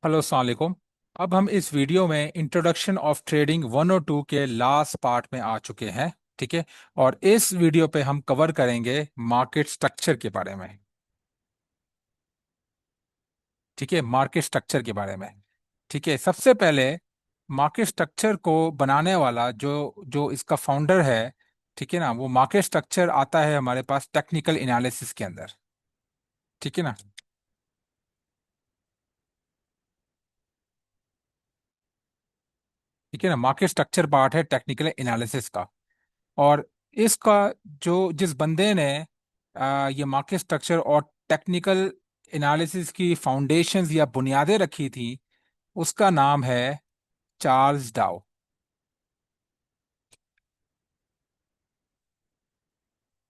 Hello, अस्सलाम वालेकुम। अब हम इस वीडियो में इंट्रोडक्शन ऑफ ट्रेडिंग 1 और 2 के लास्ट पार्ट में आ चुके हैं। ठीक है। और इस वीडियो पे हम कवर करेंगे मार्केट स्ट्रक्चर के बारे में। ठीक है, मार्केट स्ट्रक्चर के बारे में। ठीक है, सबसे पहले मार्केट स्ट्रक्चर को बनाने वाला जो जो इसका फाउंडर है, ठीक है ना, वो मार्केट स्ट्रक्चर आता है हमारे पास टेक्निकल एनालिसिस के अंदर। ठीक है ना। ठीक है ना, मार्केट स्ट्रक्चर पार्ट है टेक्निकल एनालिसिस का। और इसका जो जिस बंदे ने ये मार्केट स्ट्रक्चर और टेक्निकल एनालिसिस की फाउंडेशंस या बुनियादें रखी थी, उसका नाम है चार्ल्स डाउ।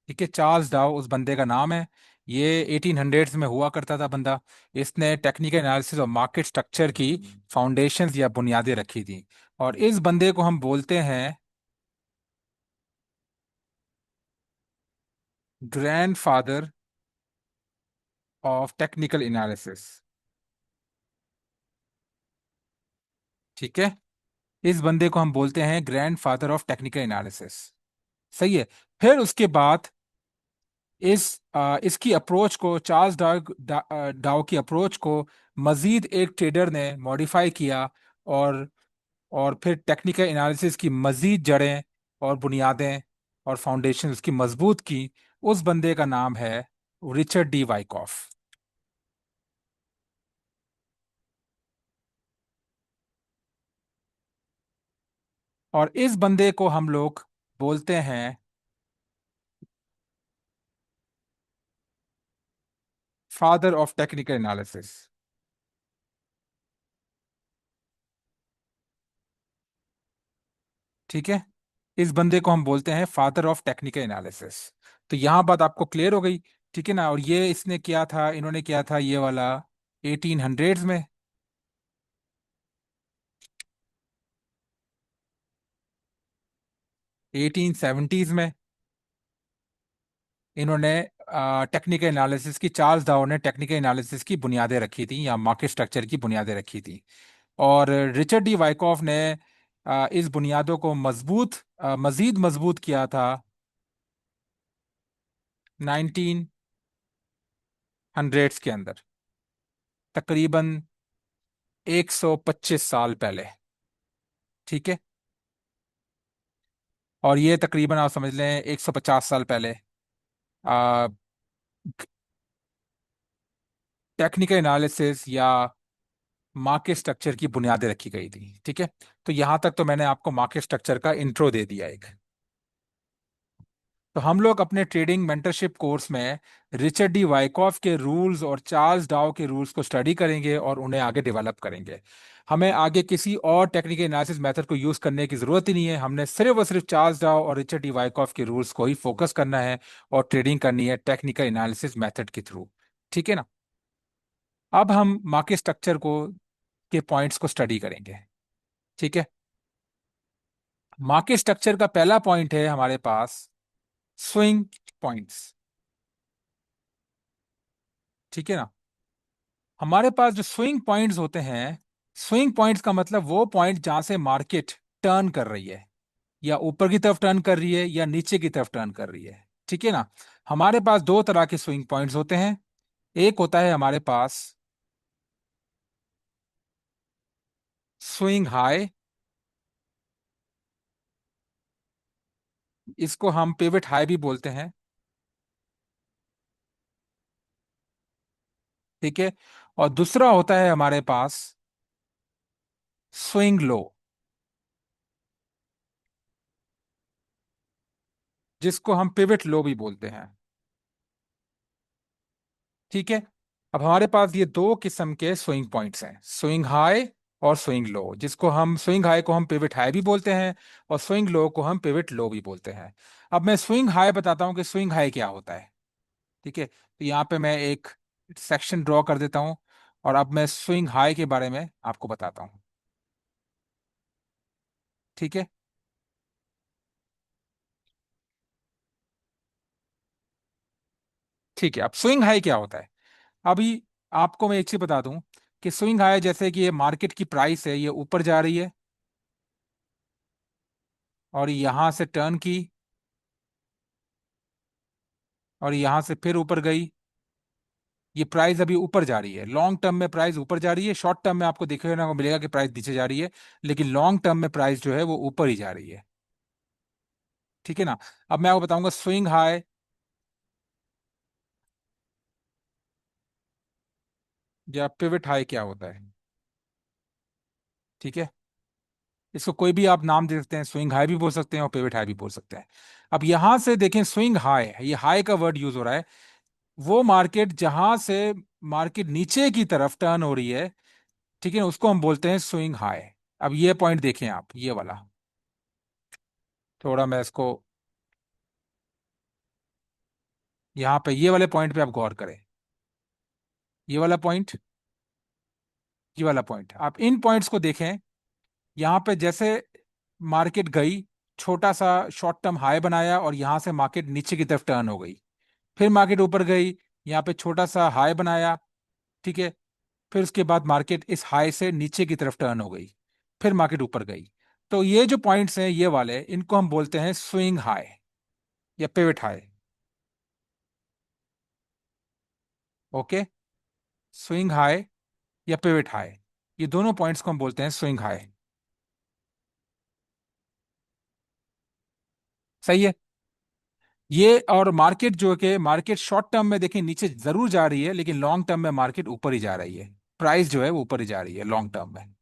ठीक है, चार्ल्स डाउ उस बंदे का नाम है। ये 1800s में हुआ करता था बंदा। इसने टेक्निकल एनालिसिस और मार्केट स्ट्रक्चर की फाउंडेशंस या बुनियादें रखी थी। और इस बंदे को हम बोलते हैं ग्रैंडफादर ऑफ टेक्निकल एनालिसिस। ठीक है, इस बंदे को हम बोलते हैं grand father of technical analysis. सही है। फिर उसके बाद इसकी अप्रोच को, चार्ल्स डाउ की अप्रोच को मजीद एक ट्रेडर ने मॉडिफाई किया। और और फिर टेक्निकल एनालिसिस की मजीद जड़ें और बुनियादें और फाउंडेशन उसकी मजबूत की। उस बंदे का नाम है रिचर्ड डी वाइकॉफ। और इस बंदे को हम लोग बोलते हैं फादर ऑफ टेक्निकल एनालिसिस। ठीक है, इस बंदे को हम बोलते हैं फादर ऑफ टेक्निकल एनालिसिस। तो यहां बात आपको क्लियर हो गई। ठीक है ना। और ये इसने किया था, इन्होंने किया था ये वाला 1800s में। 1870s में इन्होंने टेक्निकल एनालिसिस की, चार्ल्स डाउ ने टेक्निकल एनालिसिस की बुनियादें रखी थी या मार्केट स्ट्रक्चर की बुनियादें रखी थी। और रिचर्ड डी वाइकॉफ ने इस बुनियादों को मजीद मजबूत किया था 1900s के अंदर, तकरीबन 125 साल पहले। ठीक है। और ये तकरीबन आप समझ लें 150 साल पहले टेक्निकल एनालिसिस या मार्केट स्ट्रक्चर की बुनियादें रखी गई थी। ठीक है। तो यहां तक तो मैंने आपको मार्केट स्ट्रक्चर का इंट्रो दे दिया एक। तो हम लोग अपने ट्रेडिंग मेंटरशिप कोर्स में रिचर्ड डी वाइकॉफ के रूल्स और चार्ल्स डाउ के रूल्स को स्टडी करेंगे और उन्हें आगे डेवलप करेंगे। हमें आगे किसी और टेक्निकल एनालिसिस मेथड को यूज करने की जरूरत ही नहीं है। हमने सिर्फ और सिर्फ चार्ल्स डाउ और रिचर्ड डी वाइकॉफ के रूल्स को ही फोकस करना है और ट्रेडिंग करनी है टेक्निकल एनालिसिस मेथड के थ्रू। ठीक है ना। अब हम मार्केट स्ट्रक्चर को के पॉइंट्स को स्टडी करेंगे। ठीक है। मार्केट स्ट्रक्चर का पहला पॉइंट है हमारे पास स्विंग पॉइंट्स। ठीक है ना। हमारे पास जो स्विंग पॉइंट्स होते हैं, स्विंग पॉइंट्स का मतलब वो पॉइंट जहां से मार्केट टर्न कर रही है, या ऊपर की तरफ टर्न कर रही है या नीचे की तरफ टर्न कर रही है। ठीक है ना। हमारे पास दो तरह के स्विंग पॉइंट्स होते हैं। एक होता है हमारे पास स्विंग हाई, इसको हम पिवट हाई भी बोलते हैं। ठीक है। और दूसरा होता है हमारे पास स्विंग लो, जिसको हम पिवट लो भी बोलते हैं। ठीक है। अब हमारे पास ये दो किस्म के स्विंग पॉइंट्स हैं, स्विंग हाई और स्विंग लो, जिसको हम स्विंग हाई को हम पिवट हाई भी बोलते हैं और स्विंग लो को हम पिवट लो भी बोलते हैं। अब मैं स्विंग हाई बताता हूं कि स्विंग हाई क्या होता है। ठीक है, तो यहाँ पे मैं एक सेक्शन ड्रॉ कर देता हूं और अब मैं स्विंग हाई के बारे में आपको बताता हूं। ठीक है। ठीक है, अब स्विंग हाई क्या होता है। अभी आपको मैं एक चीज बता दूं कि स्विंग हाई जैसे कि ये मार्केट की प्राइस है, ये ऊपर जा रही है और यहां से टर्न की और यहां से फिर ऊपर गई। ये प्राइस अभी ऊपर जा रही है, लॉन्ग टर्म में प्राइस ऊपर जा रही है, शॉर्ट टर्म में आपको देखने को मिलेगा कि प्राइस नीचे जा रही है, लेकिन लॉन्ग टर्म में प्राइस जो है वो ऊपर ही जा रही है। ठीक है ना। अब मैं आपको बताऊंगा स्विंग हाई या पिवट हाई क्या होता है। ठीक है। इसको कोई भी आप नाम दे सकते हैं, स्विंग हाई भी बोल सकते हैं और पिवट हाई भी बोल सकते हैं। अब यहां से देखें, स्विंग हाई, ये हाई का वर्ड यूज हो रहा है, वो मार्केट जहां से मार्केट नीचे की तरफ टर्न हो रही है, ठीक है, उसको हम बोलते हैं स्विंग हाई। अब ये पॉइंट देखें आप, ये वाला, थोड़ा मैं इसको, यहाँ पे ये वाले पॉइंट पे आप गौर करें। ये वाला पॉइंट, ये वाला पॉइंट, आप इन पॉइंट्स को देखें। यहाँ पे जैसे मार्केट गई, छोटा सा शॉर्ट टर्म हाई बनाया और यहां से मार्केट नीचे की तरफ टर्न हो गई। फिर मार्केट ऊपर गई, यहाँ पे छोटा सा हाई बनाया। ठीक है। फिर उसके बाद मार्केट इस हाई से नीचे की तरफ टर्न हो गई। फिर मार्केट ऊपर गई। तो ये जो पॉइंट्स हैं ये वाले, इनको हम बोलते हैं स्विंग हाई या pivot high. Okay. Swing high या पिवट हाई, ये दोनों पॉइंट्स को हम बोलते हैं स्विंग हाई। सही है। ये और मार्केट जो कि मार्केट शॉर्ट टर्म में देखिए नीचे जरूर जा रही है, लेकिन लॉन्ग टर्म में मार्केट ऊपर ही जा रही है। प्राइस जो है वो ऊपर ही जा रही है लॉन्ग टर्म में।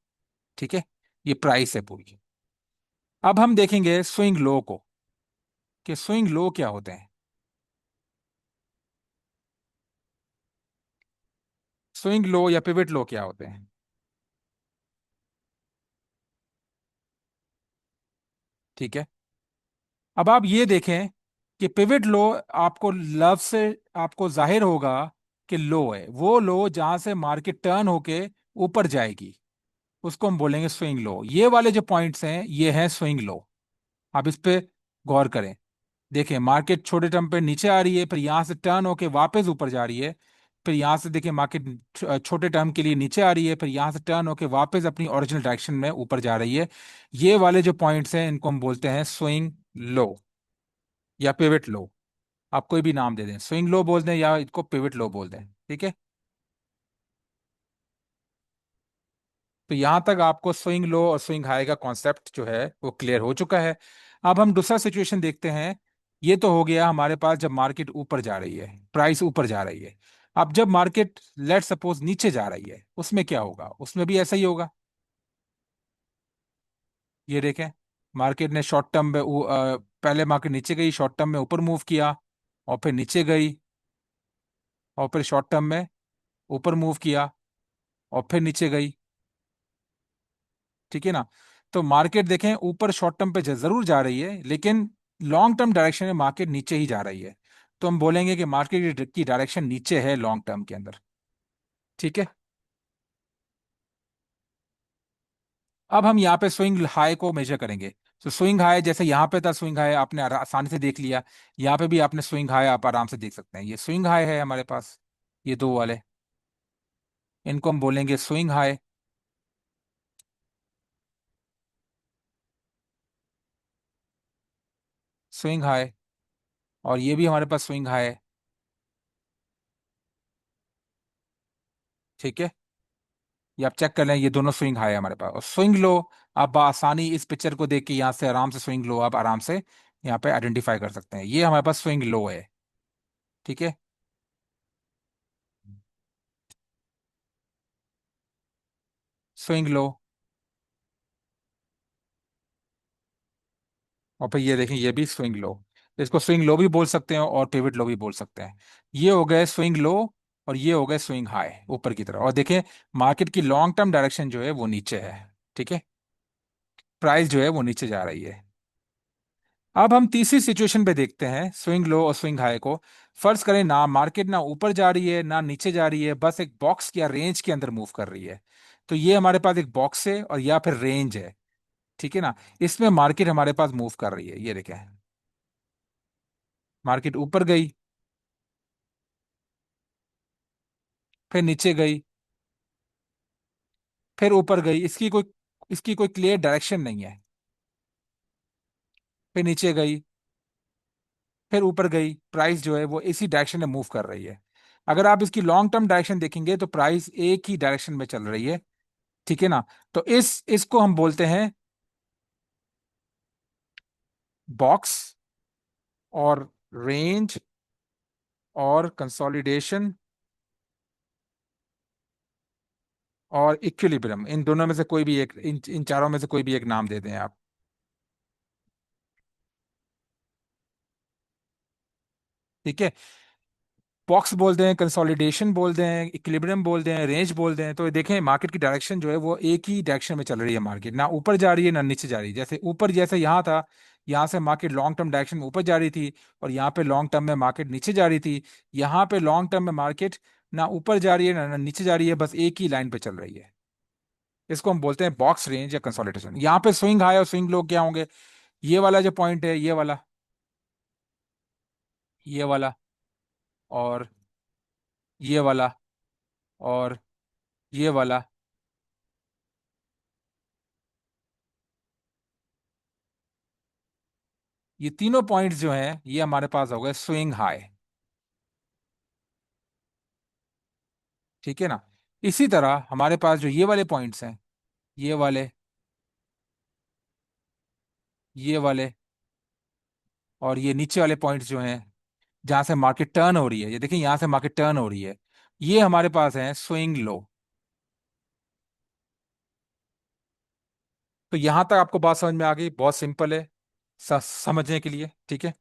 ठीक है। ये प्राइस है पूरी। अब हम देखेंगे स्विंग लो को, कि स्विंग लो क्या होते हैं। स्विंग लो या पिवट लो क्या होते हैं। ठीक है। अब आप ये देखें कि पिवट लो, आपको लव से आपको जाहिर होगा कि लो है, वो लो जहां से मार्केट टर्न होके ऊपर जाएगी, उसको हम बोलेंगे स्विंग लो। ये वाले जो पॉइंट्स हैं ये हैं स्विंग लो। आप इस पे गौर करें। देखें, मार्केट छोटे टर्म पे नीचे आ रही है, फिर यहां से टर्न होके वापस ऊपर जा रही है। फिर यहां से देखिए मार्केट छोटे टर्म के लिए नीचे आ रही है, फिर यहां से टर्न होके वापस अपनी ओरिजिनल डायरेक्शन में ऊपर जा रही है। ये वाले जो पॉइंट्स हैं इनको हम बोलते हैं स्विंग लो या पिवट लो। आप कोई भी नाम दे दें, स्विंग लो बोल दें या इसको पिवट लो बोल दें। ठीक है। तो यहां तक आपको स्विंग लो और स्विंग हाई का कॉन्सेप्ट जो है वो क्लियर हो चुका है। अब हम दूसरा सिचुएशन देखते हैं। ये तो हो गया हमारे पास जब मार्केट ऊपर जा रही है, प्राइस ऊपर जा रही है। अब जब मार्केट लेट सपोज नीचे जा रही है, उसमें क्या होगा, उसमें भी ऐसा ही होगा। ये देखें, मार्केट ने शॉर्ट टर्म में पहले मार्केट नीचे गई, शॉर्ट टर्म में ऊपर मूव किया, और फिर नीचे गई, और फिर शॉर्ट टर्म में ऊपर मूव किया, और फिर नीचे गई। ठीक है ना। तो मार्केट देखें ऊपर शॉर्ट टर्म पे जरूर जा रही है, लेकिन लॉन्ग टर्म डायरेक्शन में मार्केट नीचे ही जा रही है। तो हम बोलेंगे कि मार्केट की डायरेक्शन नीचे है लॉन्ग टर्म के अंदर। ठीक है। अब हम यहाँ पे स्विंग हाई को मेजर करेंगे। तो स्विंग हाई जैसे यहाँ पे था, स्विंग हाई आपने आसानी से देख लिया। यहाँ पे भी आपने स्विंग हाई आप आराम से देख सकते हैं, ये स्विंग हाई है हमारे पास, ये दो वाले, इनको हम बोलेंगे स्विंग हाई। स्विंग हाई, और ये भी हमारे पास स्विंग हाई है। ठीक है। ये आप चेक कर लें, ये दोनों स्विंग हाई है हमारे पास। और स्विंग लो, आप आसानी इस पिक्चर को देख के यहाँ से आराम से स्विंग लो आप आराम से यहाँ पे आइडेंटिफाई कर सकते हैं, ये हमारे पास स्विंग लो है। ठीक है। स्विंग लो, और फिर ये देखें, ये भी स्विंग लो। इसको स्विंग लो भी बोल सकते हैं और पिवट लो भी बोल सकते हैं। ये हो गए स्विंग लो, और ये हो गए स्विंग हाई ऊपर की तरफ। और देखें, मार्केट की लॉन्ग टर्म डायरेक्शन जो है वो नीचे है। ठीक है। प्राइस जो है वो नीचे जा रही है। अब हम तीसरी सिचुएशन पे देखते हैं स्विंग लो और स्विंग हाई को। फर्ज करें ना मार्केट ना ऊपर जा रही है ना नीचे जा रही है, बस एक बॉक्स या रेंज के अंदर मूव कर रही है। तो ये हमारे पास एक बॉक्स है और या फिर रेंज है। ठीक है ना। इसमें मार्केट हमारे पास मूव कर रही है, ये देखें, मार्केट ऊपर गई, फिर नीचे गई, फिर ऊपर गई, इसकी कोई क्लियर डायरेक्शन नहीं है। फिर नीचे गई, फिर ऊपर गई, प्राइस जो है वो इसी डायरेक्शन में मूव कर रही है। अगर आप इसकी लॉन्ग टर्म डायरेक्शन देखेंगे तो प्राइस एक ही डायरेक्शन में चल रही है। ठीक है ना? तो इसको हम बोलते हैं बॉक्स, और रेंज, और कंसोलिडेशन, और इक्विलिब्रियम। इन दोनों में से कोई भी एक, इन चारों में से कोई भी एक नाम दे दें आप। ठीक है? बॉक्स बोलते हैं, कंसोलिडेशन बोलते हैं, इक्विलिब्रियम बोलते हैं, रेंज बोलते हैं। तो देखें, मार्केट की डायरेक्शन जो है वो एक ही डायरेक्शन में चल रही है। मार्केट ना ऊपर जा रही है ना नीचे जा रही है। जैसे ऊपर, जैसे यहाँ था, यहाँ से मार्केट लॉन्ग टर्म डायरेक्शन में ऊपर जा रही थी, और यहाँ पे लॉन्ग टर्म में मार्केट नीचे जा रही थी। यहाँ पे लॉन्ग टर्म में मार्केट ना ऊपर जा रही है ना नीचे जा रही है, बस एक ही लाइन पे चल रही है। इसको हम बोलते हैं बॉक्स, रेंज या कंसोलिडेशन। यहाँ पे स्विंग हाई और स्विंग लो क्या होंगे? ये वाला जो पॉइंट है, ये वाला, ये वाला, और ये वाला, और ये वाला। ये तीनों पॉइंट्स जो हैं ये हमारे पास हो गए स्विंग हाई। ठीक है ना? इसी तरह हमारे पास जो ये वाले पॉइंट्स हैं, ये वाले, ये वाले, और ये नीचे वाले पॉइंट्स जो हैं, जहां से मार्केट टर्न हो रही है, ये देखिए यहां से मार्केट टर्न हो रही है, ये हमारे पास है स्विंग लो। तो यहां तक आपको बात समझ में आ गई? बहुत सिंपल है समझने के लिए। ठीक है?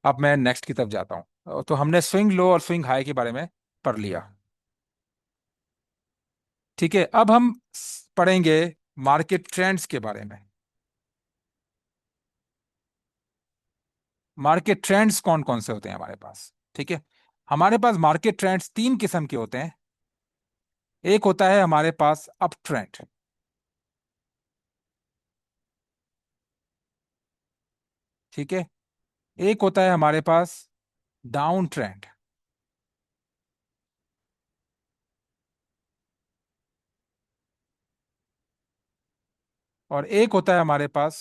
अब मैं नेक्स्ट की तरफ जाता हूँ। तो हमने स्विंग लो और स्विंग हाई के बारे में पढ़ लिया। ठीक है, अब हम पढ़ेंगे मार्केट ट्रेंड्स के बारे में। मार्केट ट्रेंड्स कौन कौन से होते हैं हमारे पास? ठीक है, हमारे पास मार्केट ट्रेंड्स तीन किस्म के होते हैं। एक होता है हमारे पास अप ट्रेंड। ठीक है? एक होता है हमारे पास डाउन ट्रेंड। और एक होता है हमारे पास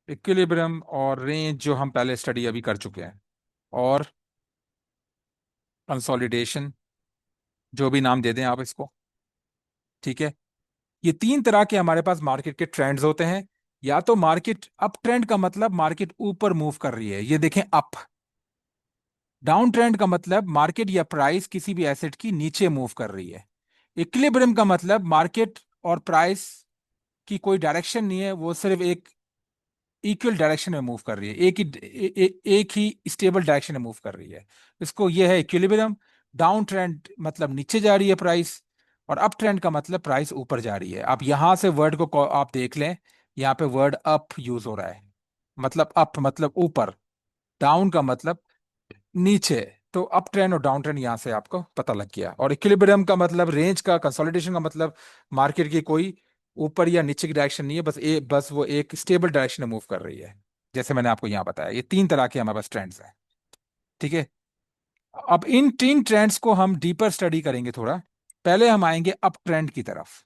इक्विलिब्रियम और रेंज, जो हम पहले स्टडी अभी कर चुके हैं, और कंसोलिडेशन, जो भी नाम दे दें आप इसको। ठीक है? ये तीन तरह के हमारे पास मार्केट के ट्रेंड्स होते हैं। या तो मार्केट अप ट्रेंड का मतलब मार्केट ऊपर मूव कर रही है, ये देखें अप। डाउन ट्रेंड का मतलब मार्केट या प्राइस किसी भी एसेट की नीचे मूव कर रही है। इक्विलिब्रियम का मतलब मार्केट और प्राइस की कोई डायरेक्शन नहीं है, वो सिर्फ एक इक्वल डायरेक्शन में मूव कर रही है, एक ही स्टेबल डायरेक्शन में मूव कर रही है। इसको ये है इक्विलिब्रियम। डाउन ट्रेंड मतलब नीचे जा रही है प्राइस, और अप ट्रेंड का मतलब प्राइस ऊपर जा रही है। आप यहां से वर्ड को आप देख लें, यहाँ पे वर्ड अप यूज हो रहा है, मतलब अप मतलब ऊपर, डाउन का मतलब नीचे। तो अप ट्रेंड और डाउन ट्रेंड यहां से आपको पता लग गया। और इक्विलिब्रियम का मतलब, रेंज का, कंसोलिडेशन का मतलब मार्केट की कोई ऊपर या नीचे की डायरेक्शन नहीं है, बस वो एक स्टेबल डायरेक्शन में मूव कर रही है। जैसे मैंने आपको यहाँ बताया, ये तीन तरह के हमारे पास ट्रेंड्स हैं। ठीक है? अब इन तीन ट्रेंड्स को हम डीपर स्टडी करेंगे थोड़ा। पहले हम आएंगे अप ट्रेंड की तरफ।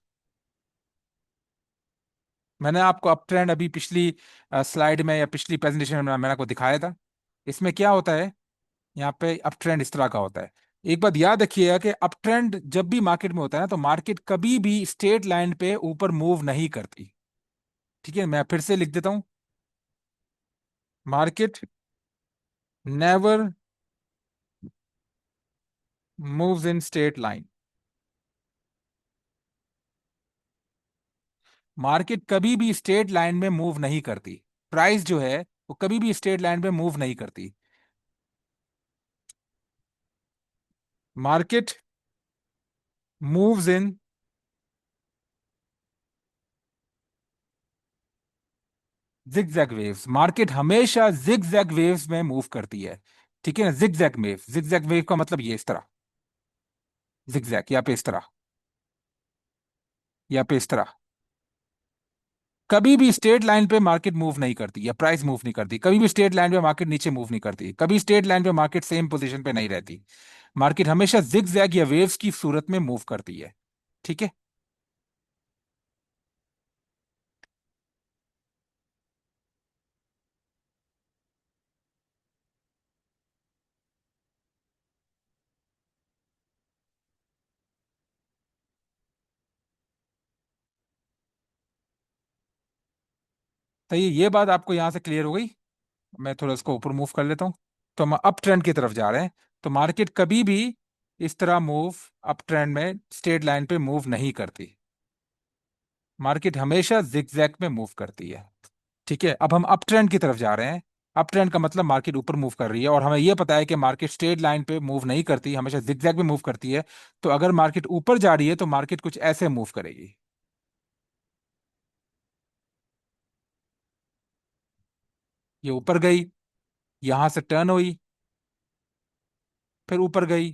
मैंने आपको अप ट्रेंड अभी पिछली स्लाइड में या पिछली प्रेजेंटेशन में मैंने आपको दिखाया था। इसमें क्या होता है? यहाँ पे अप ट्रेंड इस तरह का होता है। एक बात याद रखिएगा कि अप ट्रेंड जब भी मार्केट में होता है ना, तो मार्केट कभी भी स्ट्रेट लाइन पे ऊपर मूव नहीं करती। ठीक है, मैं फिर से लिख देता हूं। Market never moves in straight line. Market कभी भी स्ट्रेट लाइन में मूव नहीं करती। प्राइस जो है वो कभी भी स्ट्रेट लाइन पे मूव नहीं करती। Market moves in zigzag waves. Market हमेशा जिगजैग वेव्स में मूव करती है। ठीक है ना? जिगजैग वेव का मतलब ये इस तरह, जिगजैग, या पे इस तरह, या पे इस तरह। कभी भी स्ट्रेट लाइन पे मार्केट मूव नहीं करती, या प्राइस मूव नहीं करती। कभी भी स्ट्रेट लाइन पे मार्केट नीचे मूव नहीं करती। कभी स्ट्रेट लाइन पे मार्केट सेम पोजीशन पे नहीं रहती। मार्केट हमेशा जिग जैग या वेव्स की सूरत में मूव करती है। ठीक है। तो ये बात आपको यहां से क्लियर हो गई। मैं थोड़ा इसको ऊपर मूव कर लेता हूँ। तो हम अप ट्रेंड की तरफ जा रहे हैं। तो मार्केट कभी भी इस तरह मूव अप ट्रेंड में स्ट्रेट लाइन पे मूव नहीं करती। मार्केट हमेशा जिगजैग में मूव करती है। ठीक है। अब हम अप ट्रेंड की तरफ जा रहे हैं। अप ट्रेंड का मतलब मार्केट ऊपर मूव कर रही है, और हमें यह पता है कि मार्केट स्ट्रेट लाइन पे मूव नहीं करती, हमेशा जिगजैग में मूव करती है। तो अगर मार्केट ऊपर जा रही है तो मार्केट कुछ ऐसे मूव करेगी। ये ऊपर गई, यहां से टर्न हुई, फिर ऊपर गई,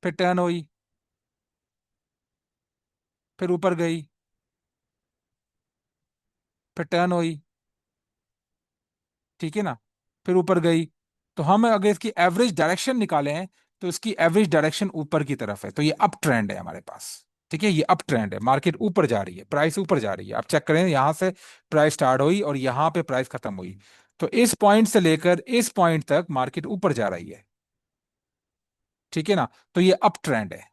फिर टर्न हुई, फिर ऊपर गई, फिर टर्न हुई। ठीक है ना। फिर ऊपर गई। तो हम अगर इसकी एवरेज डायरेक्शन निकालें तो इसकी एवरेज डायरेक्शन ऊपर की तरफ है, तो ये अप ट्रेंड है हमारे पास। ठीक है, ये अप ट्रेंड है, मार्केट ऊपर जा रही है, प्राइस ऊपर जा रही है। आप चेक करें, यहां से प्राइस स्टार्ट हुई और यहां पे प्राइस खत्म हुई। तो इस पॉइंट से लेकर इस पॉइंट तक मार्केट ऊपर जा रही है। ठीक है ना। तो ये अप ट्रेंड है।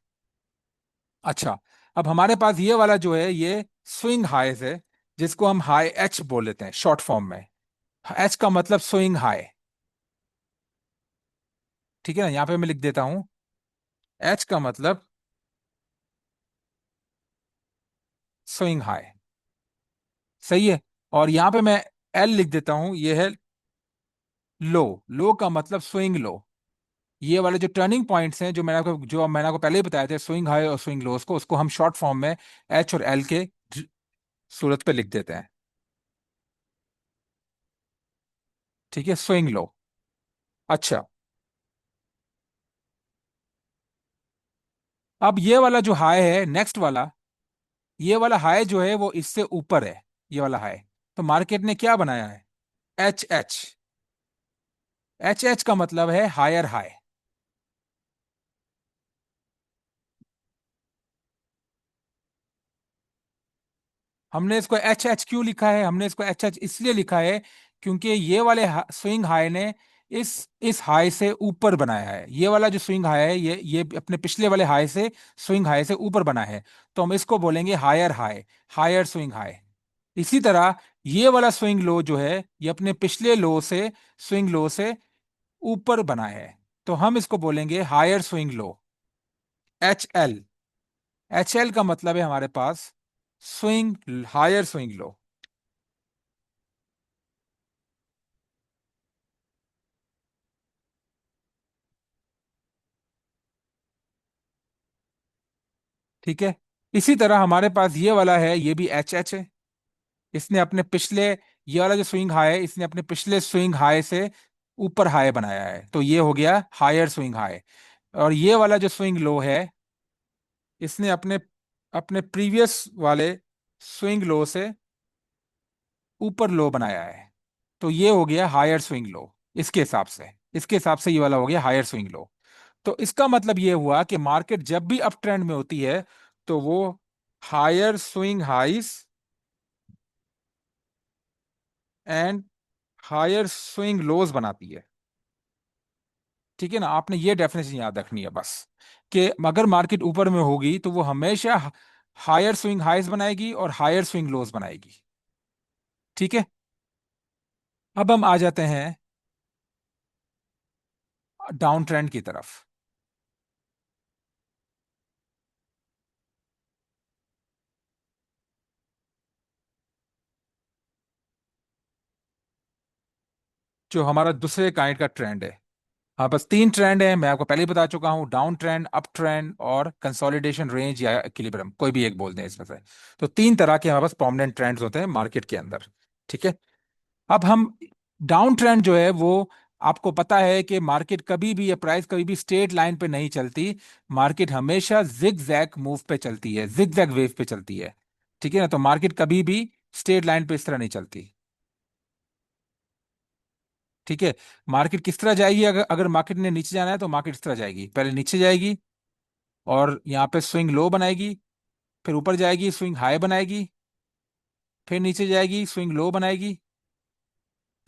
अच्छा, अब हमारे पास ये वाला जो है ये स्विंग हाईज है, जिसको हम हाई एच बोल लेते हैं शॉर्ट फॉर्म में। एच का मतलब स्विंग हाई। ठीक है ना, यहां पे मैं लिख देता हूं। एच का मतलब स्विंग हाई। सही है। और यहां पे मैं एल लिख देता हूं, ये है लो। लो का मतलब स्विंग लो। ये वाले जो टर्निंग पॉइंट्स हैं, जो मैंने आपको पहले ही बताए थे, स्विंग हाई और स्विंग लोस को, उसको हम शॉर्ट फॉर्म में एच और एल के सूरत पे लिख देते हैं। ठीक है, स्विंग लो। अच्छा, अब ये वाला जो हाई है नेक्स्ट वाला, ये वाला हाई जो है वो इससे ऊपर है, ये वाला हाई। तो मार्केट ने क्या बनाया है? H H. एच एच का मतलब है हायर हाई। हमने इसको एच एच क्यों लिखा है? हमने इसको एच एच इसलिए लिखा है क्योंकि ये वाले स्विंग हाई ने इस हाई से ऊपर बनाया है। ये वाला जो स्विंग हाई है, ये अपने पिछले वाले हाई से, स्विंग हाई से ऊपर बना है। तो हम इसको बोलेंगे higher high, higher swing high. इसी तरह ये वाला स्विंग लो जो है, ये अपने पिछले लो से, स्विंग लो से ऊपर बना है। तो हम इसको बोलेंगे higher swing low, H L. H L का मतलब है हमारे पास स्विंग, हायर स्विंग लो। ठीक है। इसी तरह हमारे पास ये वाला है, ये भी एच एच है। इसने अपने पिछले, ये वाला जो स्विंग हाई है, इसने अपने पिछले स्विंग हाई से ऊपर हाई बनाया है, तो ये हो गया हायर स्विंग हाई। और ये वाला जो स्विंग लो है, इसने अपने अपने प्रीवियस वाले स्विंग लो से ऊपर लो बनाया है, तो ये हो गया हायर स्विंग लो। इसके हिसाब से ये वाला हो गया हायर स्विंग लो। तो इसका मतलब ये हुआ कि मार्केट जब भी अप ट्रेंड में होती है तो वो higher swing highs and higher swing lows बनाती है। ठीक है ना, आपने ये डेफिनेशन याद रखनी है बस, कि अगर मार्केट ऊपर में होगी तो वो हमेशा हायर स्विंग हाइस बनाएगी और हायर स्विंग लोज बनाएगी। ठीक है। अब हम आ जाते हैं डाउन ट्रेंड की तरफ। जो हमारा दूसरे काइंड का ट्रेंड है। हाँ, बस तीन ट्रेंड है, मैं आपको पहले ही बता चुका हूँ, डाउन ट्रेंड, अप ट्रेंड और कंसोलिडेशन रेंज या इक्विलिब्रियम, कोई भी एक बोल दें इसमें से। तो तीन तरह के हमारे पास प्रोमिनेंट ट्रेंड्स होते हैं मार्केट के अंदर। ठीक है। अब हम डाउन ट्रेंड जो है वो, आपको पता है कि मार्केट कभी भी, या प्राइस कभी भी स्ट्रेट लाइन पे नहीं चलती। मार्केट हमेशा जिग जैग मूव पे चलती है, जिग जैग वेव पे चलती है। ठीक है ना। तो मार्केट कभी भी स्ट्रेट लाइन पे इस तरह नहीं चलती। ठीक है। मार्केट किस तरह जाएगी, अगर अगर मार्केट ने नीचे जाना है तो मार्केट इस तरह जाएगी, पहले नीचे जाएगी और यहाँ पे स्विंग लो बनाएगी, फिर ऊपर जाएगी स्विंग हाई बनाएगी, फिर नीचे जाएगी स्विंग लो बनाएगी,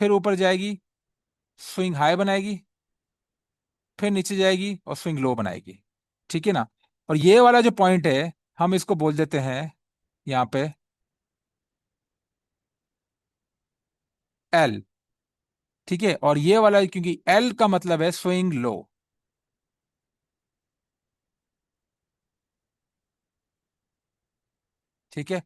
फिर ऊपर जाएगी स्विंग हाई बनाएगी, फिर नीचे जाएगी और स्विंग लो बनाएगी। ठीक है ना। और ये वाला जो पॉइंट है, हम इसको बोल देते हैं यहाँ पे एल। ठीक है। और ये वाला, क्योंकि एल का मतलब है स्विंग लो। ठीक है।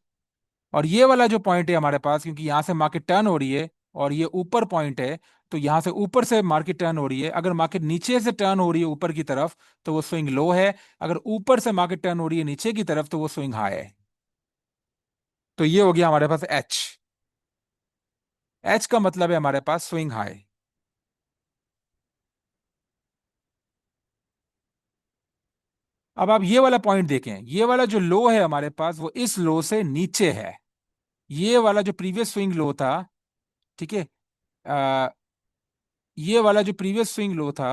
और ये वाला जो पॉइंट है हमारे पास, क्योंकि यहां से मार्केट टर्न हो रही है और ये ऊपर पॉइंट है, तो यहां से ऊपर से मार्केट टर्न हो रही है। अगर मार्केट नीचे से टर्न हो रही है ऊपर की तरफ तो वो स्विंग लो है, अगर ऊपर से मार्केट टर्न हो रही है नीचे की तरफ तो वो स्विंग हाई है। तो ये हो गया हमारे पास एच। एच का मतलब है हमारे पास स्विंग हाई। अब आप ये वाला पॉइंट देखें, ये वाला जो लो है हमारे पास वो इस लो से नीचे है। ये वाला जो प्रीवियस स्विंग लो था, ठीक है, आ, ये वाला जो प्रीवियस स्विंग लो था,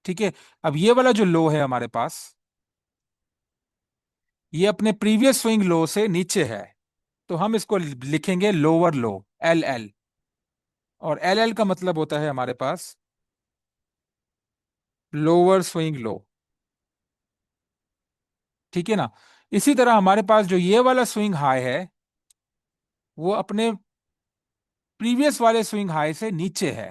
ठीक है, अब ये वाला जो लो है हमारे पास, ये अपने प्रीवियस स्विंग लो से नीचे है, तो हम इसको लिखेंगे लोअर लो, एल एल। और एल एल का मतलब होता है हमारे पास लोअर स्विंग लो। ठीक है ना। इसी तरह हमारे पास जो ये वाला स्विंग हाई है वो अपने प्रीवियस वाले स्विंग हाई से नीचे है।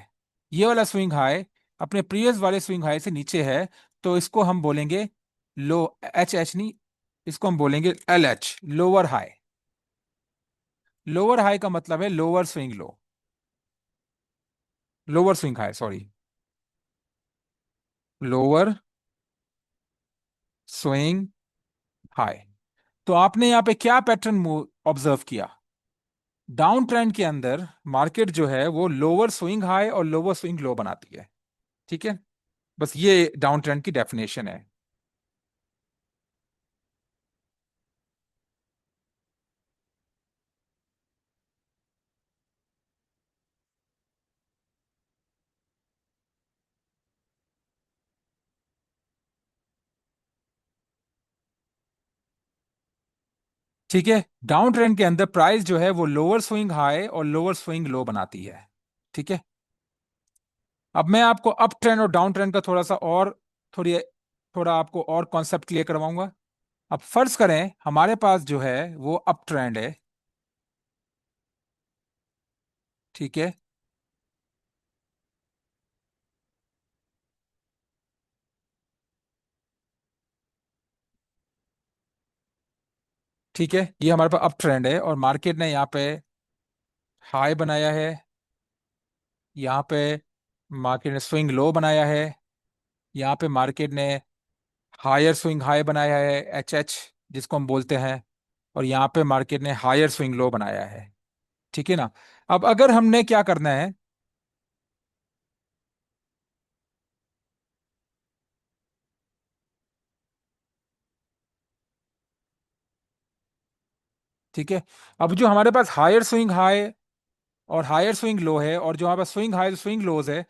ये वाला स्विंग हाई अपने प्रीवियस वाले स्विंग हाई से नीचे है, तो इसको हम बोलेंगे लो, एच एच नहीं, इसको हम बोलेंगे L H, lower high. Lower high का मतलब है lower swing low, lower swing high, sorry, lower swing high. तो आपने यहाँ पे क्या पैटर्न ऑब्जर्व किया? डाउन ट्रेंड के अंदर मार्केट जो है वो लोअर स्विंग हाई और लोअर स्विंग लो बनाती है। ठीक है। बस ये डाउन ट्रेंड की डेफिनेशन है। ठीक है। डाउन ट्रेंड के अंदर प्राइस जो है वो लोअर स्विंग हाई और लोअर स्विंग लो बनाती है। ठीक है। अब मैं आपको अप ट्रेंड और डाउन ट्रेंड का थोड़ा सा और, थोड़ी थोड़ा आपको और कॉन्सेप्ट क्लियर करवाऊंगा। अब फर्ज करें हमारे पास जो है वो अप ट्रेंड है। ठीक है। ठीक है, ये हमारे पास अप ट्रेंड है और मार्केट ने यहाँ पे हाई बनाया है, यहाँ पे मार्केट ने स्विंग लो बनाया है, यहाँ पे मार्केट ने हायर स्विंग हाई बनाया है, एच एच जिसको हम बोलते हैं, और यहाँ पे मार्केट ने हायर स्विंग लो बनाया है। ठीक है ना। अब अगर हमने क्या करना है, ठीक है, अब जो हमारे पास हायर स्विंग हाई और हायर स्विंग लो है और जो हमारे पास स्विंग हाई स्विंग लोज है,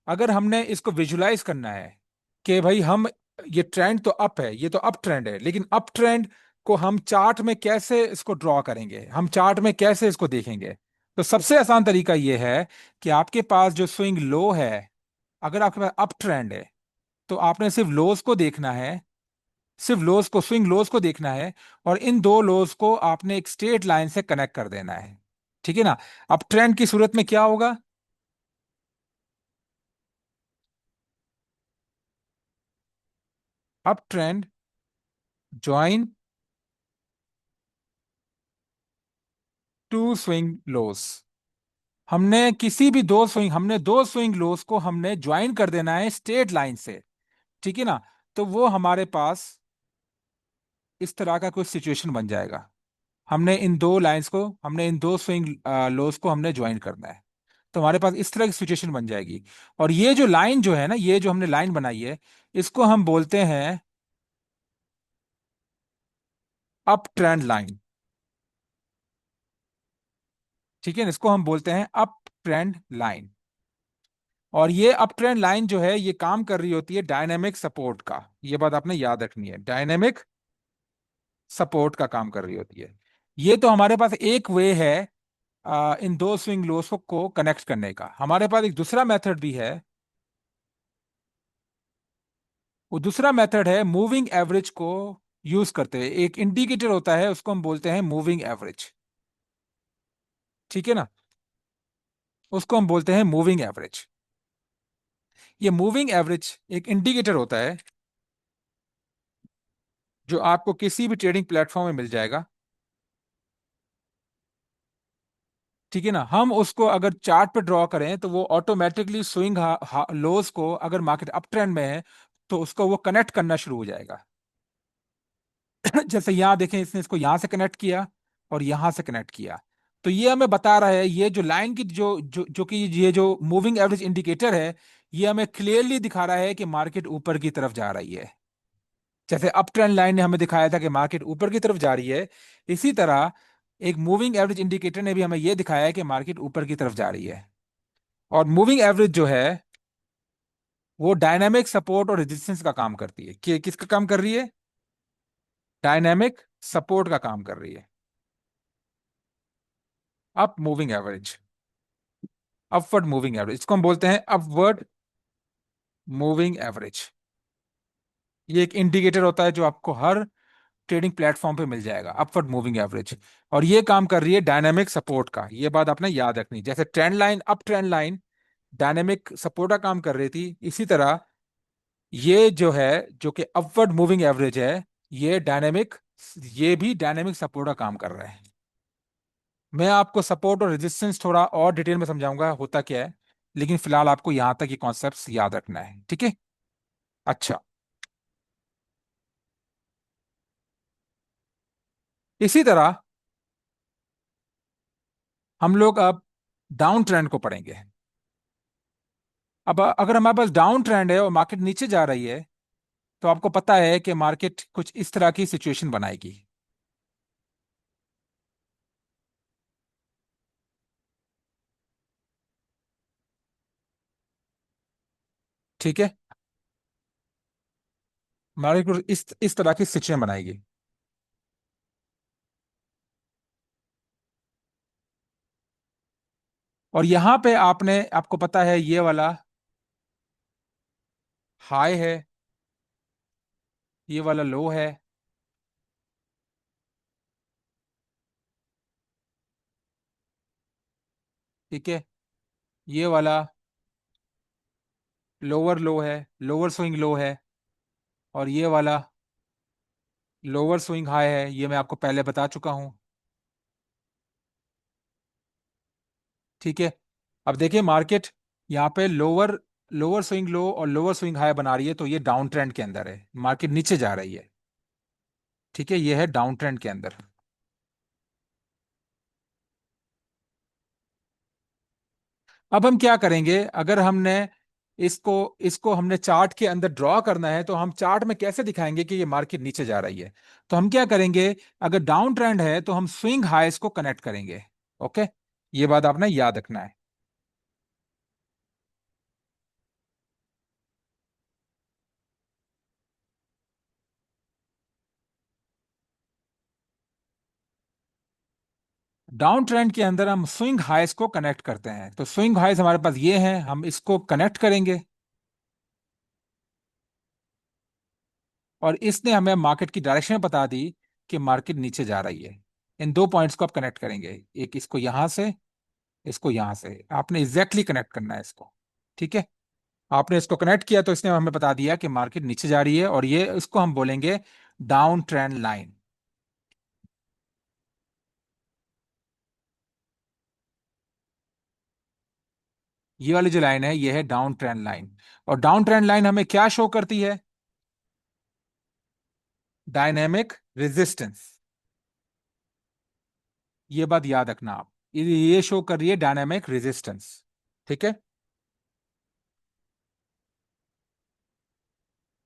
अगर हमने इसको विजुलाइज करना है कि भाई हम, ये ट्रेंड तो अप है, ये तो अप ट्रेंड है, लेकिन अप ट्रेंड को हम चार्ट में कैसे इसको ड्रॉ करेंगे, हम चार्ट में कैसे इसको देखेंगे? तो सबसे आसान तरीका यह है कि आपके पास जो स्विंग लो है, अगर आपके पास अप ट्रेंड है तो आपने सिर्फ लोज को देखना है, सिर्फ लोज को, स्विंग लोज को देखना है, और इन दो लोज को आपने एक स्ट्रेट लाइन से कनेक्ट कर देना है। ठीक है ना। अप ट्रेंड की सूरत में क्या होगा? Up trend join two swing lows. हमने किसी भी दो स्विंग, हमने दो स्विंग लोज को हमने ज्वाइन कर देना है स्ट्रेट लाइन से। ठीक है ना। तो वो हमारे पास इस तरह का कोई सिचुएशन बन जाएगा। हमने इन दो लाइंस को, हमने इन दो स्विंग लोज को हमने ज्वाइन करना है, तो हमारे पास इस तरह की सिचुएशन बन जाएगी। और ये जो लाइन जो है ना, ये जो हमने लाइन बनाई है, इसको हम बोलते हैं अप ट्रेंड लाइन। ठीक है, इसको हम बोलते हैं अप ट्रेंड लाइन। और ये अप ट्रेंड लाइन जो है ये काम कर रही होती है डायनेमिक सपोर्ट का। ये बात आपने याद रखनी है, डायनेमिक सपोर्ट का काम कर रही होती है। ये तो हमारे पास एक वे है इन दो स्विंग लोस को कनेक्ट करने का। हमारे पास एक दूसरा मेथड भी है। वो दूसरा मेथड है मूविंग एवरेज को यूज करते हुए। एक इंडिकेटर होता है, उसको हम बोलते हैं मूविंग एवरेज। ठीक है ना, उसको हम बोलते हैं मूविंग एवरेज। ये मूविंग एवरेज एक इंडिकेटर होता है जो आपको किसी भी ट्रेडिंग प्लेटफॉर्म में मिल जाएगा। ठीक है ना, हम उसको अगर चार्ट पे ड्रॉ करें तो वो ऑटोमेटिकली स्विंग लोज को, अगर मार्केट अप ट्रेंड में है तो उसको वो कनेक्ट करना शुरू हो जाएगा। जैसे यहां देखें, इसने इसको यहां से कनेक्ट किया और यहां से कनेक्ट किया। तो ये हमें बता रहा है, ये जो लाइन की जो जो जो कि ये जो मूविंग एवरेज इंडिकेटर है, ये हमें क्लियरली दिखा रहा है कि मार्केट ऊपर की तरफ जा रही है। जैसे अप ट्रेंड लाइन ने हमें दिखाया था कि मार्केट ऊपर की तरफ जा रही है, इसी तरह एक मूविंग एवरेज इंडिकेटर ने भी हमें यह दिखाया है कि मार्केट ऊपर की तरफ जा रही है। और मूविंग एवरेज जो है वो डायनामिक सपोर्ट और रेजिस्टेंस का काम करती है। किसका काम कर रही है? डायनामिक सपोर्ट का काम कर रही है। Up moving average, upward moving average, इसको हम बोलते हैं अपवर्ड मूविंग एवरेज। ये एक इंडिकेटर होता है जो आपको हर ट्रेडिंग प्लेटफॉर्म पे मिल जाएगा, अपवर्ड मूविंग एवरेज। और ये काम कर रही है डायनामिक सपोर्ट का। ये बात आपने याद रखनी, जैसे trend line, up trend line dynamic support का काम कर रही थी, इसी तरह ये जो है, जो कि अपवर्ड मूविंग एवरेज है, ये डायनेमिक, ये भी डायनेमिक सपोर्ट का काम कर रहा है। मैं आपको सपोर्ट और रेजिस्टेंस थोड़ा और डिटेल में समझाऊंगा होता क्या है, लेकिन फिलहाल आपको यहां तक ये कॉन्सेप्ट्स याद रखना है। ठीक है। अच्छा, इसी तरह हम लोग अब डाउन ट्रेंड को पढ़ेंगे। अब अगर हमारे पास डाउन ट्रेंड है और मार्केट नीचे जा रही है, तो आपको पता है कि मार्केट कुछ इस तरह की सिचुएशन बनाएगी। ठीक है, मार्केट कुछ इस तरह की सिचुएशन बनाएगी। और यहां पे आपको पता है ये वाला हाई है, ये वाला लो है। ठीक है, ये वाला लोअर लो है, लोअर स्विंग लो है। और ये वाला लोअर स्विंग हाई है, ये मैं आपको पहले बता चुका हूं। ठीक है, अब देखिए मार्केट यहाँ पे लोअर लोअर स्विंग लो और लोअर स्विंग हाई बना रही है, तो ये डाउन ट्रेंड के अंदर है, मार्केट नीचे जा रही है। ठीक है, ये है डाउन ट्रेंड के अंदर। अब हम क्या करेंगे, अगर हमने इसको इसको हमने चार्ट के अंदर ड्रॉ करना है, तो हम चार्ट में कैसे दिखाएंगे कि ये मार्केट नीचे जा रही है? तो हम क्या करेंगे, अगर डाउन ट्रेंड है तो हम स्विंग हाइस को कनेक्ट करेंगे। ओके, ये बात आपने याद रखना है। डाउन ट्रेंड के अंदर हम स्विंग हाइस को कनेक्ट करते हैं, तो स्विंग हाइस हमारे पास ये हैं, हम इसको कनेक्ट करेंगे। और इसने हमें मार्केट की डायरेक्शन बता दी कि मार्केट नीचे जा रही है। इन दो पॉइंट्स को आप कनेक्ट करेंगे, एक इसको यहां से, इसको यहां से, आपने एग्जैक्टली कनेक्ट करना है इसको। ठीक है, आपने इसको कनेक्ट किया तो इसने हमें बता दिया कि मार्केट नीचे जा रही है, और ये इसको हम बोलेंगे डाउन ट्रेंड लाइन। ये वाली जो लाइन है, ये है डाउन ट्रेंड लाइन। और डाउन ट्रेंड लाइन हमें क्या शो करती है? Dynamic resistance. ये बात याद रखना आप, ये शो कर रही है डायनेमिक रेजिस्टेंस। ठीक है।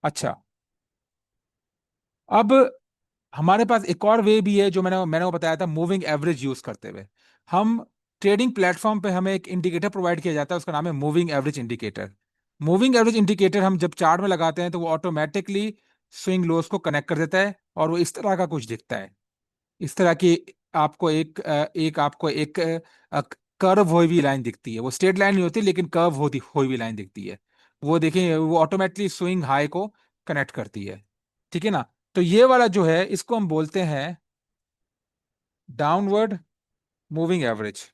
अच्छा, अब हमारे पास एक और वे भी है जो मैंने मैंने वो बताया था, मूविंग एवरेज यूज करते हुए। हम ट्रेडिंग प्लेटफॉर्म पे हमें एक इंडिकेटर प्रोवाइड किया जाता है, उसका नाम है moving average indicator. Moving average indicator हम जब चार्ट में लगाते हैं तो वो ऑटोमेटिकली स्विंग लोस को कनेक्ट कर देता है, और वो इस तरह का कुछ दिखता है। इस तरह की आपको एक कर्व हुई हुई लाइन दिखती है। वो स्ट्रेट लाइन नहीं होती, लेकिन कर्व होती हुई हुई लाइन दिखती है। वो देखिए, वो ऑटोमेटिकली स्विंग हाई को कनेक्ट करती है। ठीक है ना। तो ये वाला जो है, इसको हम बोलते हैं डाउनवर्ड मूविंग एवरेज।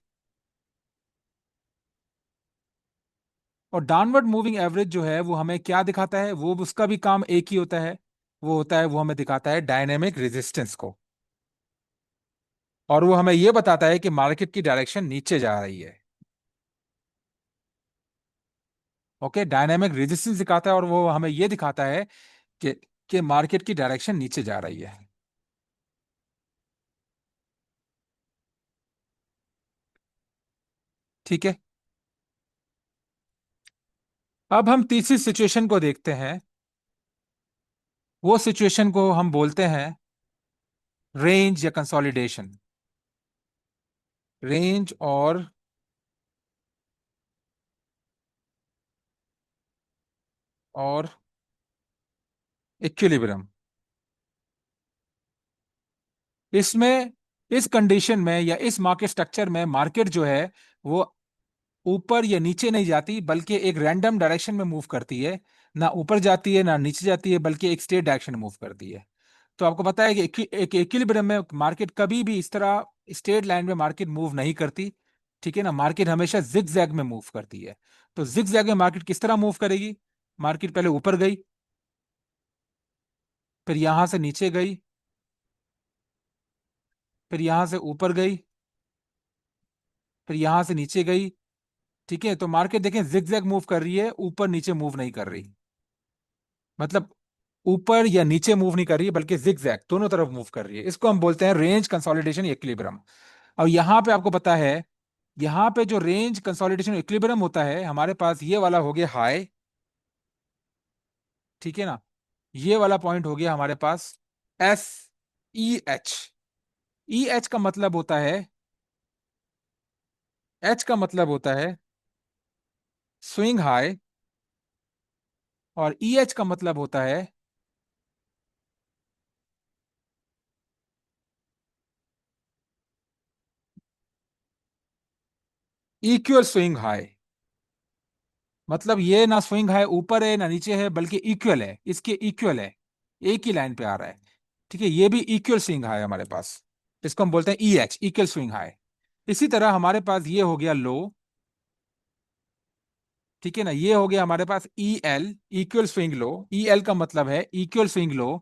और डाउनवर्ड मूविंग एवरेज जो है वो हमें क्या दिखाता है, वो उसका भी काम एक ही होता है। वो हमें दिखाता है डायनेमिक रेजिस्टेंस को। और वो हमें ये बताता है कि मार्केट की डायरेक्शन नीचे जा रही है। ओके, डायनेमिक रेजिस्टेंस दिखाता है, और वो हमें ये दिखाता है कि कि मार्केट की डायरेक्शन नीचे जा रही है। ठीक है। अब हम तीसरी सिचुएशन को देखते हैं। वो सिचुएशन को हम बोलते हैं रेंज या कंसोलिडेशन। रेंज और इक्विलिब्रियम। इसमें, इस कंडीशन में या इस मार्केट स्ट्रक्चर में, मार्केट जो है वो ऊपर या नीचे नहीं जाती, बल्कि एक रैंडम डायरेक्शन में मूव करती है। ना ऊपर जाती है ना नीचे जाती है, बल्कि एक स्ट्रेट डायरेक्शन में मूव करती है। तो आपको पता है कि एक इक्विलिब्रियम में मार्केट कभी भी इस तरह स्ट्रेट लाइन में मार्केट मूव नहीं करती। ठीक है ना, मार्केट हमेशा जिग जैग में मूव करती है। तो जिग जैग में मार्केट किस तरह मूव करेगी? मार्केट पहले ऊपर गई, फिर यहां से नीचे गई, फिर यहां से ऊपर गई, फिर यहां से नीचे गई। ठीक है, तो मार्केट देखें जिग जैग मूव कर रही है, ऊपर नीचे मूव नहीं कर रही। मतलब ऊपर या नीचे मूव नहीं कर रही है, बल्कि जिग जैग दोनों तरफ मूव कर रही है। इसको हम बोलते हैं रेंज कंसोलिडेशन इक्विलिब्रियम। और यहां पे आपको पता है, यहां पे जो रेंज कंसोलिडेशन इक्विलिब्रियम होता है, हमारे पास ये वाला हो गया हाई। ठीक है ना। ये वाला पॉइंट हो गया हमारे पास S E H. E H का मतलब होता है, एच का मतलब होता है स्विंग हाई, और ई एच का मतलब होता है इक्वल स्विंग हाई। मतलब ये ना स्विंग हाई ऊपर है ना नीचे है, बल्कि इक्वल है, इसके इक्वल है, एक ही लाइन पे आ रहा है। ठीक है, ये भी इक्वल स्विंग हाई है हमारे पास। इसको हम बोलते हैं E H, equal swing high. इसी तरह हमारे पास ये हो गया लो। ठीक है ना, ये हो गया हमारे पास E L, equal swing low. E L का मतलब है इक्वल स्विंग लो।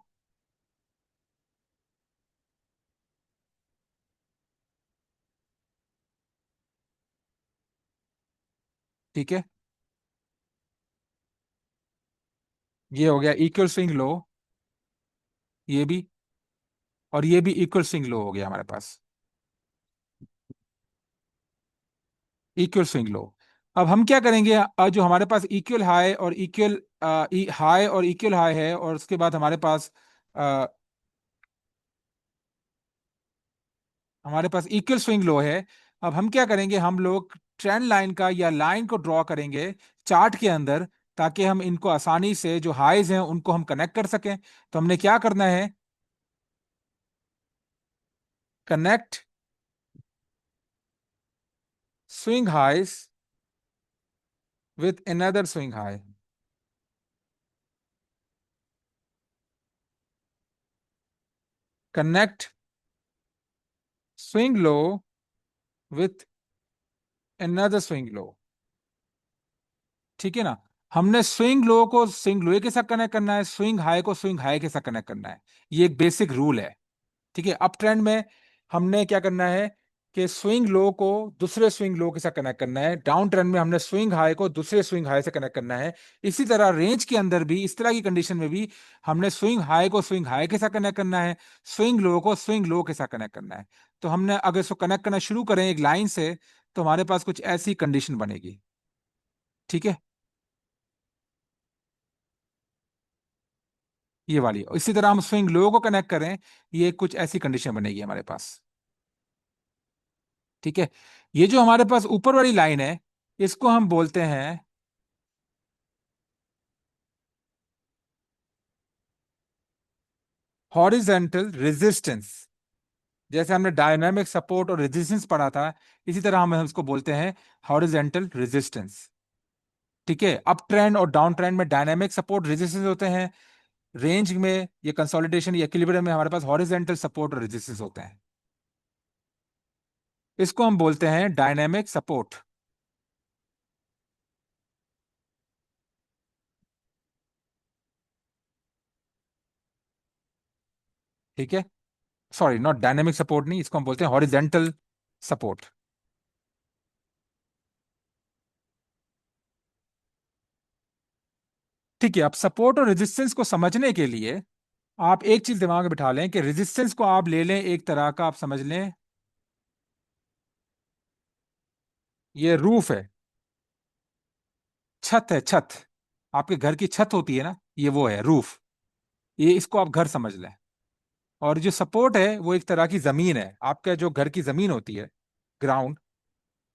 ठीक है, ये हो गया इक्वल स्विंग लो, ये भी, और ये भी इक्वल स्विंग लो हो गया हमारे पास, इक्वल स्विंग लो। अब हम क्या करेंगे, जो हमारे पास इक्वल हाई और इक्वल हाई और इक्वल हाई है, और उसके बाद हमारे पास इक्वल स्विंग लो है। अब हम क्या करेंगे, हम लोग ट्रेंड लाइन का या लाइन को ड्रॉ करेंगे चार्ट के अंदर, ताकि हम इनको आसानी से, जो हाईज हैं उनको हम कनेक्ट कर सकें। तो हमने क्या करना है, connect swing highs with another swing high. Connect swing low with another swing low. ठीक है ना। हमने स्विंग लो को स्विंग लो के साथ कनेक्ट करना है, स्विंग हाई को स्विंग हाई के साथ कनेक्ट करना है। ये एक बेसिक रूल है। ठीक है, अप ट्रेंड में हमने क्या करना है कि स्विंग लो को दूसरे स्विंग लो के साथ कनेक्ट करना है। डाउन ट्रेंड में हमने स्विंग हाई को दूसरे स्विंग हाई से कनेक्ट करना है। इसी तरह रेंज के अंदर भी, इस तरह की कंडीशन में भी, हमने स्विंग हाई को स्विंग हाई के साथ कनेक्ट करना है, स्विंग लो को स्विंग लो के साथ कनेक्ट करना है। तो हमने अगर इसको कनेक्ट करना शुरू करें एक लाइन से, तो हमारे पास कुछ ऐसी कंडीशन बनेगी। ठीक है, ये वाली। इसी तरह हम स्विंग लो को कनेक्ट करें, ये कुछ ऐसी कंडीशन बनेगी हमारे पास। ठीक है। ये जो हमारे पास ऊपर वाली लाइन है, इसको हम बोलते हैं हॉरिजेंटल रेजिस्टेंस। जैसे हमने डायनामिक सपोर्ट और रेजिस्टेंस पढ़ा था, इसी तरह हम उसको बोलते हैं हॉरिजेंटल रेजिस्टेंस। ठीक है, अप ट्रेंड और डाउन ट्रेंड में डायनामिक सपोर्ट रेजिस्टेंस होते हैं, रेंज में ये कंसोलिडेशन या इक्विलिब्रियम में हमारे पास हॉरिजेंटल सपोर्ट और रेजिस्टेंस होते हैं। इसको हम बोलते हैं डायनामिक सपोर्ट। ठीक है, सॉरी, नॉट डायनेमिक सपोर्ट, नहीं, इसको हम बोलते हैं हॉरिजेंटल सपोर्ट। ठीक है, अब सपोर्ट और रेजिस्टेंस को समझने के लिए आप एक चीज दिमाग में बिठा लें कि रेजिस्टेंस को आप ले लें एक तरह का, आप समझ लें ये रूफ है, छत है, छत। आपके घर की छत होती है ना, ये वो है रूफ। ये इसको आप घर समझ लें। और जो सपोर्ट है वो एक तरह की जमीन है, आपका जो घर की जमीन होती है, ग्राउंड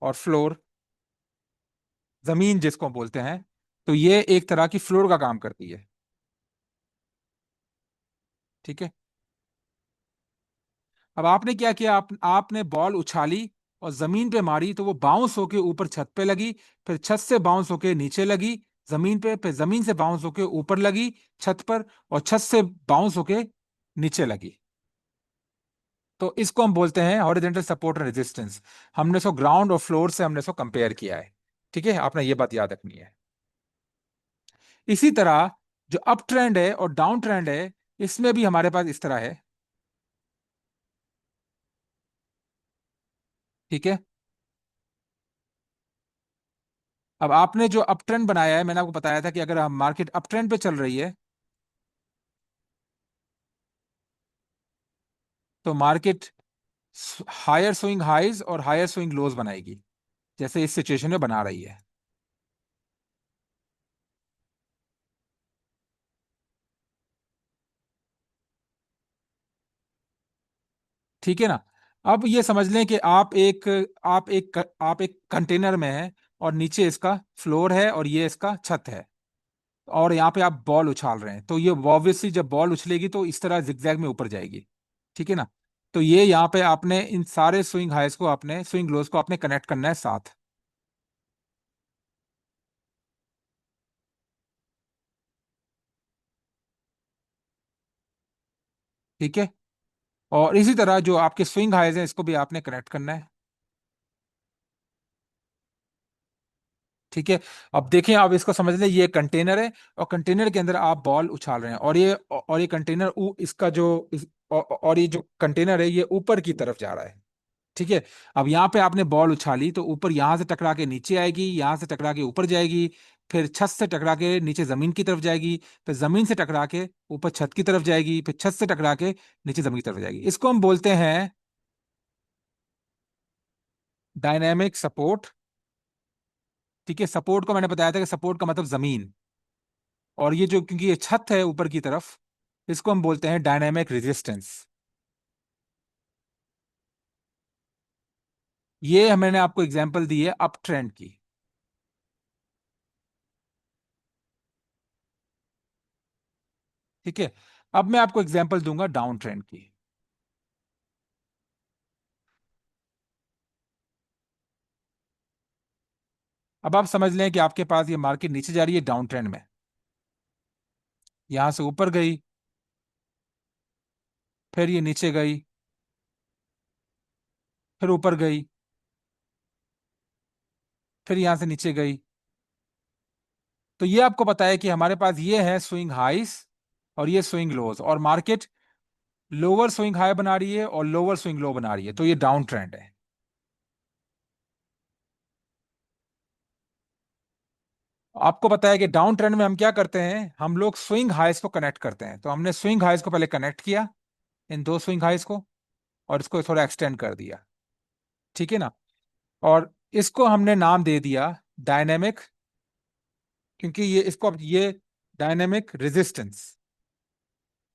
और फ्लोर, जमीन जिसको हम बोलते हैं, तो ये एक तरह की फ्लोर का काम करती है। ठीक है, अब आपने क्या किया, आपने बॉल उछाली और जमीन पे मारी, तो वो बाउंस होके ऊपर छत पे लगी, फिर छत से बाउंस होके नीचे लगी जमीन पे, फिर जमीन से बाउंस होके ऊपर लगी छत पर, और छत से बाउंस होके नीचे लगी। तो इसको हम बोलते हैं हॉरिजॉन्टल सपोर्ट एंड रेजिस्टेंस। हमने इसको ग्राउंड और फ्लोर से हमने इसको कंपेयर किया है। ठीक है, आपने ये बात याद रखनी है। इसी तरह जो अप ट्रेंड है और डाउन ट्रेंड है, इसमें भी हमारे पास इस तरह है। ठीक है, अब आपने जो अप ट्रेंड बनाया है, मैंने आपको बताया था कि अगर हम मार्केट अप ट्रेंड पे चल रही है, तो मार्केट हायर स्विंग हाइज और हायर स्विंग लोज बनाएगी, जैसे इस सिचुएशन में बना रही है। ठीक है ना। अब ये समझ लें कि आप एक कंटेनर में हैं, और नीचे इसका फ्लोर है और ये इसका छत है, और यहाँ पे आप बॉल उछाल रहे हैं, तो ये ऑब्वियसली जब बॉल उछलेगी तो इस तरह जिगजैग में ऊपर जाएगी। ठीक है ना। तो ये यहाँ पे आपने इन सारे स्विंग हाइज को, आपने स्विंग लोज को आपने कनेक्ट करना है साथ। ठीक है, और इसी तरह जो आपके स्विंग हाइज हैं, इसको भी आपने कनेक्ट करना है। ठीक है, अब देखें, आप इसको समझ लें, ये कंटेनर है, और कंटेनर के अंदर आप बॉल उछाल रहे हैं, और ये कंटेनर इसका और ये जो कंटेनर है, ये ऊपर की तरफ जा रहा है। ठीक है, अब यहाँ पे आपने बॉल उछाली, तो ऊपर यहाँ से टकरा के नीचे आएगी, यहाँ से टकरा के ऊपर जाएगी, फिर छत से टकरा के नीचे जमीन की तरफ जाएगी, फिर जमीन से टकरा के ऊपर छत की तरफ जाएगी, फिर छत से टकरा के नीचे जमीन की तरफ जाएगी। इसको हम बोलते हैं डायनेमिक सपोर्ट। ठीक है, सपोर्ट को मैंने बताया था कि सपोर्ट का मतलब जमीन, और ये जो, क्योंकि ये छत है ऊपर की तरफ, इसको हम बोलते हैं डायनेमिक रेजिस्टेंस। ये मैंने आपको एग्जांपल दी है अप ट्रेंड की। ठीक है, अब मैं आपको एग्जांपल दूंगा डाउन ट्रेंड की। अब आप समझ लें कि आपके पास ये मार्केट नीचे जा रही है डाउन ट्रेंड में, यहां से ऊपर गई, फिर ये नीचे गई, फिर ऊपर गई, फिर यहां से नीचे गई। तो ये आपको पता है कि हमारे पास ये है स्विंग हाइस और ये स्विंग लोज, और मार्केट लोअर स्विंग हाई बना रही है और लोअर स्विंग लो बना रही है, तो ये डाउन ट्रेंड है। आपको पता है कि डाउन ट्रेंड में हम क्या करते हैं, हम लोग स्विंग हाइस को कनेक्ट करते हैं, तो हमने स्विंग हाइस को पहले कनेक्ट किया, इन दो स्विंग हाइस को, और इसको थोड़ा एक्सटेंड कर दिया। ठीक है ना, और इसको हमने नाम दे दिया डायनेमिक, क्योंकि ये इसको अब ये डायनेमिक रेजिस्टेंस,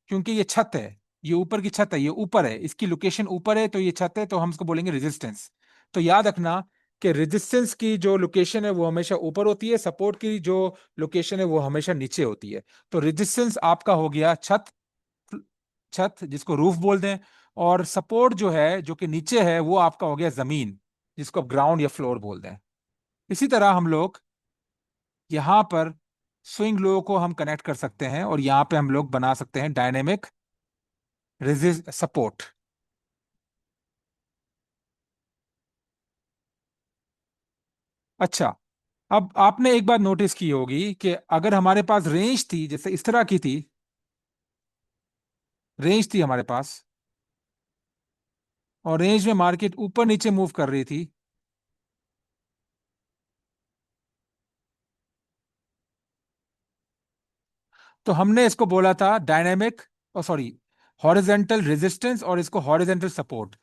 क्योंकि ये छत है, ये ऊपर की छत है, ये ऊपर है, इसकी लोकेशन ऊपर है, तो ये छत है, तो हम इसको बोलेंगे रेजिस्टेंस। तो याद रखना कि रेजिस्टेंस की जो लोकेशन है वो हमेशा ऊपर होती है, सपोर्ट की जो लोकेशन है वो हमेशा नीचे होती है। तो रेजिस्टेंस आपका हो गया छत, छत जिसको रूफ बोलते हैं, और सपोर्ट जो है जो कि नीचे है वो आपका हो गया जमीन, जिसको आप ग्राउंड या फ्लोर बोलते हैं। इसी तरह हम लोग यहाँ पर स्विंग लो को हम कनेक्ट कर सकते हैं, और यहाँ पे हम लोग बना सकते हैं डायनेमिक रेजिस्ट सपोर्ट। अच्छा, अब आपने एक बात नोटिस की होगी कि अगर हमारे पास रेंज थी, जैसे इस तरह की थी, रेंज थी हमारे पास, और रेंज में मार्केट ऊपर नीचे मूव कर रही थी, तो हमने इसको बोला था डायनेमिक, और सॉरी, हॉरिजेंटल रेजिस्टेंस, और इसको हॉरिजेंटल सपोर्ट।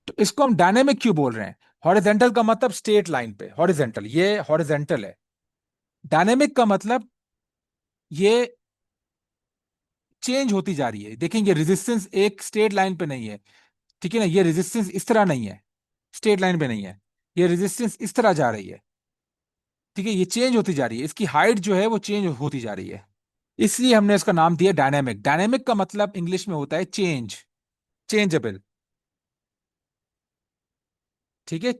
तो इसको हम डायनेमिक क्यों बोल रहे हैं? हॉरिजेंटल का मतलब स्ट्रेट लाइन पे हॉरिजेंटल, ये हॉरिजेंटल है। डायनेमिक का मतलब ये चेंज होती जा रही है। देखेंगे रेजिस्टेंस एक स्ट्रेट लाइन पे नहीं है, ठीक है ना, ये रेजिस्टेंस इस तरह नहीं है, स्ट्रेट लाइन पे नहीं है, ये रेजिस्टेंस इस तरह जा रही है, ठीक है, ये चेंज होती जा रही है, इसकी हाइट जो है वो चेंज होती जा रही है। इसलिए हमने इसका नाम दिया डायनेमिक। डायनेमिक का मतलब इंग्लिश में होता है चेंज, चेंजेबल, ठीक है।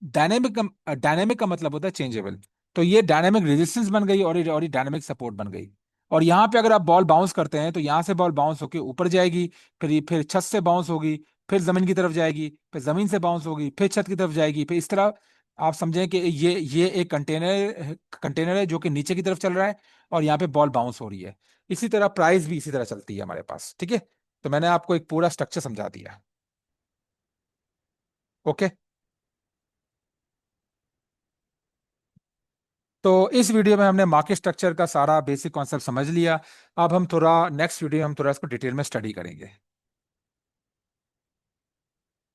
डायनेमिक का मतलब होता है चेंजेबल। तो ये डायनेमिक रेजिस्टेंस बन गई, और ये डायनेमिक सपोर्ट बन गई। और यहाँ पे अगर आप बॉल बाउंस करते हैं तो यहाँ से बॉल बाउंस होकर ऊपर जाएगी, फिर छत से बाउंस होगी, फिर जमीन की तरफ जाएगी, फिर जमीन से बाउंस होगी, फिर छत की तरफ जाएगी, फिर इस तरह आप समझें कि ये एक कंटेनर है जो कि नीचे की तरफ चल रहा है, और यहाँ पे बॉल बाउंस हो रही है। इसी तरह प्राइस भी इसी तरह चलती है हमारे पास, ठीक है। तो मैंने आपको एक पूरा स्ट्रक्चर समझा दिया। ओके। तो इस वीडियो में हमने मार्केट स्ट्रक्चर का सारा बेसिक कॉन्सेप्ट समझ लिया। अब हम थोड़ा नेक्स्ट वीडियो में हम थोड़ा इसको डिटेल में स्टडी करेंगे।